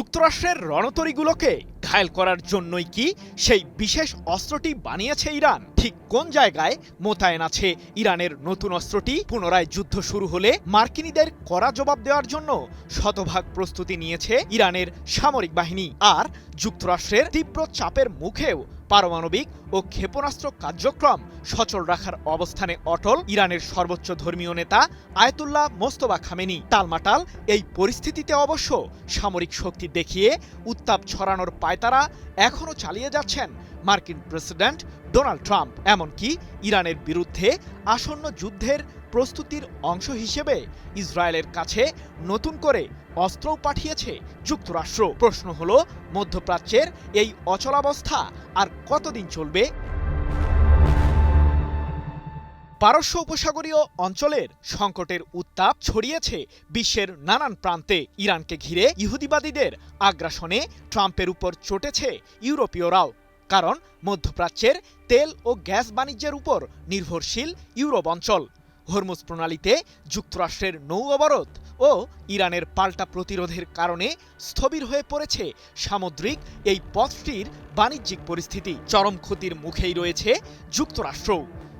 যুক্তরাষ্ট্রের রণতরীগুলোকে ঘায়েল করার জন্যই কি সেই বিশেষ অস্ত্রটি বানিয়েছে ইরান? ঠিক কোন জায়গায় মোতায়েন আছে ইরানের নতুন অস্ত্রটি? পুনরায় যুদ্ধ শুরু হলে মার্কিনীদের কড়া জবাব দেওয়ার জন্য শতভাগ প্রস্তুতি নিয়েছে ইরানের সামরিক বাহিনী। আর যুক্তরাষ্ট্রের তীব্র চাপের মুখেও পারমাণবিক ও ক্ষেপণাস্ত্র কার্যক্রম সচল রাখার অবস্থানে অটল ইরানের সর্বোচ্চ ধর্মীয় নেতা আয়াতুল্লাহ মোস্তফা খামেনি। টালমাটাল এই পরিস্থিতিতে অবশ্য সামরিক শক্তি দেখিয়ে উত্তাপ ছড়ানোর পায়তারা এখনও চালিয়ে যাচ্ছেন মার্কিন প্রেসিডেন্ট ডোনাল্ড ট্রাম্প। এমনকি ইরানের বিরুদ্ধে আসন্ন যুদ্ধের প্রস্তুতির অংশ হিসেবে ইসরায়েলের কাছে নতুন করে অস্ত্রও পাঠিয়েছে যুক্তরাষ্ট্র। প্রশ্ন হলো, মধ্যপ্রাচ্যের এই অচলাবস্থা আর কতদিন চলবে? পারস্য উপসাগরীয় অঞ্চলের সংকটের উত্তাপ ছড়িয়েছে বিশ্বের নানান প্রান্তে। ইরানকে ঘিরে ইহুদিবাদীদের আগ্রাসনে ট্রাম্পের উপর চটেছে ইউরোপীয়রাও। কারণ মধ্যপ্রাচ্যের তেল ও গ্যাস বাণিজ্যের উপর নির্ভরশীল ইউরোপ অঞ্চল। হরমুজ প্রণালীতে যুক্তরাষ্ট্রের নৌ অবরোধ ও ইরানের পাল্টা প্রতিরোধের কারণে স্থবির হয়ে পড়েছে সামুদ্রিক এই পথটির বাণিজ্যিক পরিস্থিতি। চরম ক্ষতির মুখেই রয়েছে যুক্তরাষ্ট্র।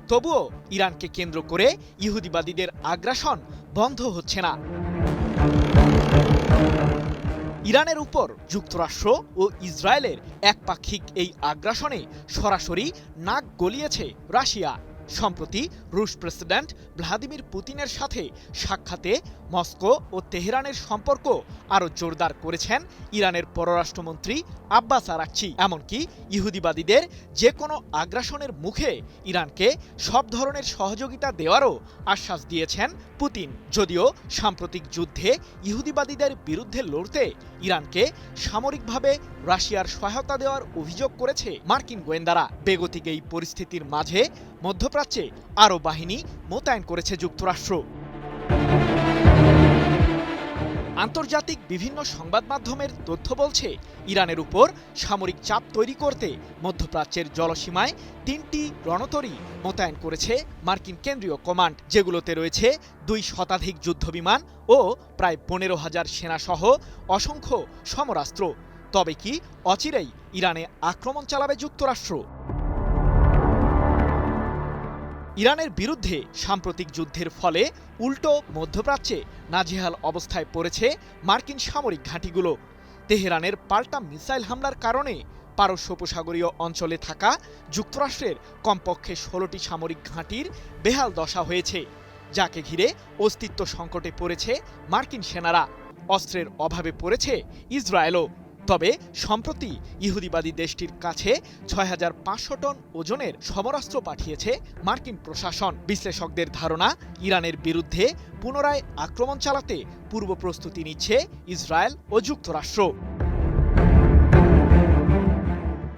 তবুও ইরানকে কেন্দ্র করে ইহুদিবাদীদের আগ্রাসন বন্ধ হচ্ছে না। ইরানের উপর যুক্তরাষ্ট্র ও ইসরায়েলের একপাক্ষিক এই আগ্রাসনে সরাসরি নাক গলিয়েছে রাশিয়া। সম্প্রতি রুশ প্রেসিডেন্ট ভ্লাদিমির পুতিনের সাথে সাক্ষাতে মস্কো ও তেহরানের সম্পর্ক আরও জোরদার করেছেন ইরানের পররাষ্ট্রমন্ত্রী আব্বাস আরাকচি। এমনকি ইহুদিবাদীদের যে কোনো আগ্রাসনের মুখে ইরানকে সব ধরনের সহযোগিতা দেওয়ারও আশ্বাস দিয়েছেন পুতিন। যদিও সাম্প্রতিক যুদ্ধে ইহুদিবাদীদের বিরুদ্ধে লড়তে ইরানকে সামরিকভাবে রাশিয়ার সহায়তা দেওয়ার অভিযোগ করেছে মার্কিন গোয়েন্দারা। বেগতিক এই পরিস্থিতির মাঝে মধ্যপ্রাচ্যে আরও বাহিনী মোতায়েন করেছে যুক্তরাষ্ট্র। আন্তর্জাতিক বিভিন্ন সংবাদ মাধ্যমের তথ্য বলছে, ইরানের উপর সামরিক চাপ তৈরি করতে মধ্যপ্রাচ্যের জলসীমায় 3টি রণতরী মোতায়েন করেছে মার্কিন কেন্দ্রীয় কমান্ড, যেগুলোতে রয়েছে 2 শতাধিক যুদ্ধবিমান ও প্রায় 15,000 সেনাসহ অসংখ্য সমরাস্ত্র। তবে কি অচিরেই ইরানে আক্রমণ চালাবে যুক্তরাষ্ট্র? ইরানের বিরুদ্ধে সাম্প্রতিক যুদ্ধের ফলে উল্টো মধ্যপ্রাচ্যে নাজেহাল অবস্থায় পড়েছে মার্কিন সামরিক ঘাঁটিগুলো। তেহরানের পাল্টা মিসাইল হামলার কারণে পারস্য উপসাগরীয় অঞ্চলে থাকা যুক্তরাষ্ট্রের কমপক্ষে 16টি সামরিক ঘাঁটির বেহাল দশা হয়েছে, যাকে ঘিরে অস্তিত্ব সংকটে পড়েছে মার্কিন সেনারা। অস্ত্রের অভাবে পড়েছে ইসরায়েলও। তবে সম্প্রতি ইহুদিবাদী দেশটির কাছে 6,500 টন ওজনের সমরাস্ত্র পাঠিয়েছে মার্কিন প্রশাসন। বিশ্লেষকদের ধারণা, ইরানের বিরুদ্ধে পুনরায় আক্রমণ চালাতে পূর্ব প্রস্তুতি নিচ্ছে ইসরায়েল ও যুক্তরাষ্ট্র।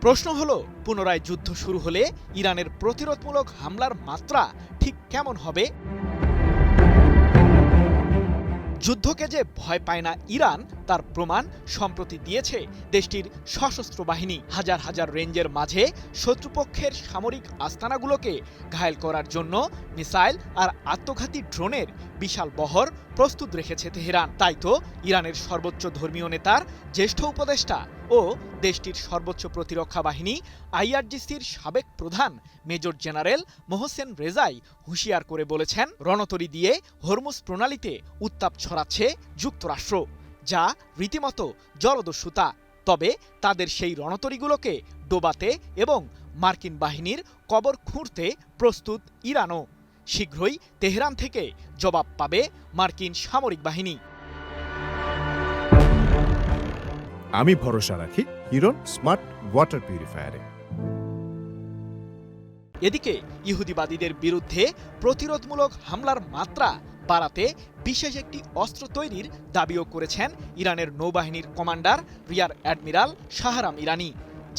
প্রশ্ন হলো, পুনরায় যুদ্ধ শুরু হলে ইরানের প্রতিরোধমূলক হামলার মাত্রা ঠিক কেমন হবে? যুদ্ধকে যে ভয় পায় না ইরান, তার প্রমাণ সম্প্রতি দিয়েছে দেশটির সশস্ত্র বাহিনী। হাজার হাজার রেঞ্জের মাঝে শত্রুপক্ষের সামরিক আস্তানাগুলোকে ঘায়েল করার জন্য মিসাইল আর আত্মঘাতী ড্রোনের বিশাল বহর প্রস্তুত রেখেছে তেহরান। তাই তো ইরানের সর্বোচ্চ ধর্মীয় নেতার জ্যেষ্ঠ উপদেষ্টা ও দেশটির সর্বোচ্চ প্রতিরক্ষা বাহিনী আইআরজিসির সাবেক প্রধান মেজর জেনারেল মোহসেন রেজাই হুঁশিয়ার করে বলেছেন, রণতরী দিয়ে হরমুজ প্রণালীতে উত্তাপ ছড়াচ্ছে যুক্তরাষ্ট্র, যা রীতিমতো জলদস্যুতা। তবে তাদের সেই রণতরীগুলোকে ডোবাতে এবং মার্কিন বাহিনীর কবর খুঁড়তে প্রস্তুত ইরানও। শীঘ্রই তেহরান থেকে জবাব পাবে মার্কিন সামরিক বাহিনী। আমি ভরসা রাখি হিরন স্মার্ট ওয়াটার পিউরিফায়ারে। এদিকে ইহুদিবাদীদের বিরুদ্ধে প্রতিরোধমূলক হামলার মাত্রা বাড়াতে বিশেষ একটি অস্ত্র তৈরির দাবিও করেছেন ইরানের নৌবাহিনীর কমান্ডার রিয়ার অ্যাডমিরাল শাহরাম ইরানি,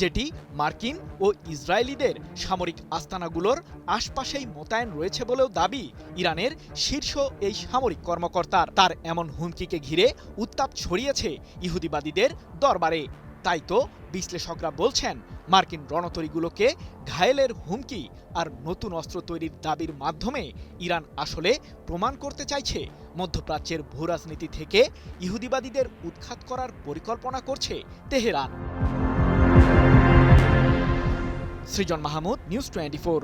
যেটি মার্কিন ও ইসরায়েলিদের সামরিক আস্তানাগুলোর আশপাশেই মোতায়েন রয়েছে বলেও দাবি ইরানের শীর্ষ এই সামরিক কর্মকর্তার। তার এমন হুমকিকে ঘিরে উত্তাপ ছড়িয়েছে ইহুদিবাদীদের দরবারে। তাই তো বিশ্লেষকরা বলছেন মার্কিন রণতরীগুলোকে ঘায়েলের হুমকি আর নতুন অস্ত্র তৈরির দাবির মাধ্যমে ইরান আসলে প্রমাণ করতে চাইছে মধ্যপ্রাচ্যের ভূরাজনীতি থেকে ইহুদিবাদীদের উৎখাত করার পরিকল্পনা করছে তেহরান। সৃজন মাহমুদ, নিউজ 24।